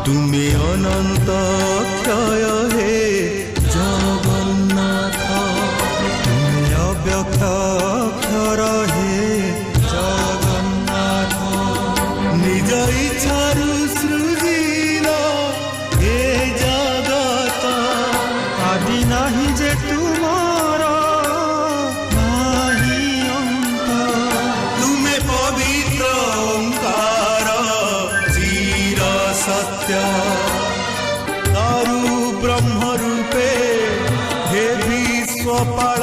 তুমি অনন্ত ক্ষয় হে জগন্নাথ, তুমি অব্যক্ত অক্ষর হে জগন্নাথ। নিজ ইচ্ছারু সৃজিল হে জগত, আদি নাহি যে তুমার নাহি অন্ত। তুমে পবিত্র ওঙ্কার চির সত্য, দারু ব্রহ্ম রূপে হে বিশ্বপাল।